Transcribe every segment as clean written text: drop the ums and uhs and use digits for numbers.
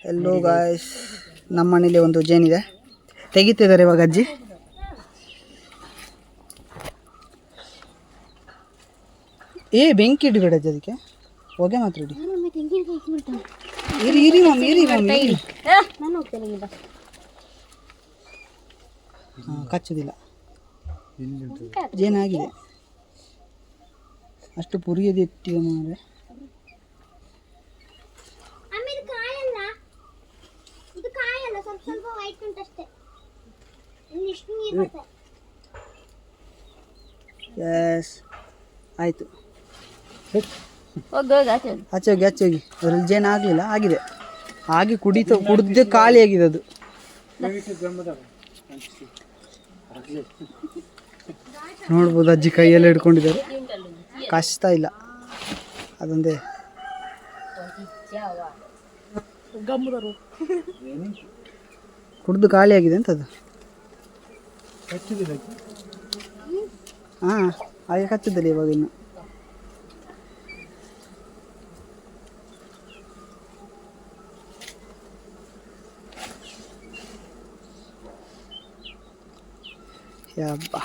Hello guys, ನಮ್ಮ ಮನೇಲಿ ಒಂದು ಜೇನಿದೆ, ತೆಗಿತಿದ್ದಾರೆ ಇವಾಗ ಅಜ್ಜಿ. ಬೆಂಕಿ ಇಡಬೇಡ ಅಜ್ಜಿ, ಅದಕ್ಕೆ ಹೊಗೆ ಮಾತ್ರ ಇಡಿ. ಇರಿ ಕಚ್ಚುದಿಲ್ಲ, ಜೇನಾಗಿದೆ ಅಷ್ಟು ಪುರಿಯದು ಇಟ್ಟಿವ ಮಾರೆ. ಎಸ್ ಆಯಿತು, ಆಚೆ ಹೋಗಿ ಅದ್ರಲ್ಲಿ ಜೇನು ಆಗಲಿಲ್ಲ, ಆಗಿದೆ ಆಗಿ ಕುಡಿದು ಖಾಲಿ ಆಗಿದೆ ಅದು. ನೋಡ್ಬೋದು ಅಜ್ಜಿ ಕೈಯೆಲ್ಲ ಹಿಡ್ಕೊಂಡಿದ್ದಾರೆ, ಕಷ್ಟ ಇಲ್ಲ ಅದೊಂದೇ. ಕುಡಿದು ಖಾಲಿ ಆಗಿದೆ ಅಂತದು. ಹಾಂ ಹಾಗೆ ಕಚ್ಚಿದ್ದಲ್ಲಿ ಇವಾಗ ಇನ್ನು. ಯಬ್ಬ,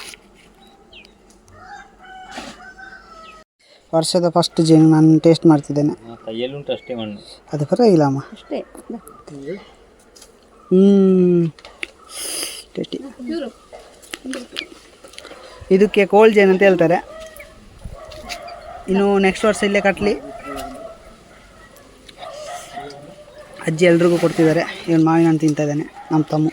ವರ್ಷದ ಫಸ್ಟ್ ಜೇನು ನಾನು ಟೇಸ್ಟ್ ಮಾಡ್ತಿದ್ದೇನೆ. ಅದು ಪರವಾಗಿಲ್ಲ ಅಮ್ಮ, ಟೇಸ್ಟಿ. ಇದಕ್ಕೆ ಕೋಲ್ ಜೇನು ಅಂತ ಹೇಳ್ತಾರೆ. ಇನ್ನು ನೆಕ್ಸ್ಟ್ ವರ್ಷ ಇಲ್ಲೇ ಕಟ್ಟಲಿ. ಅಜ್ಜಿ ಎಲ್ರಿಗೂ ಕೊಡ್ತಿದ್ದಾರೆ. ಇವನು ಮಾವಿನ ಹಣ್ಣು ತಿಂತಾ ಇದ್ದಾನೆ, ನಮ್ಮ ತಮ್ಮ.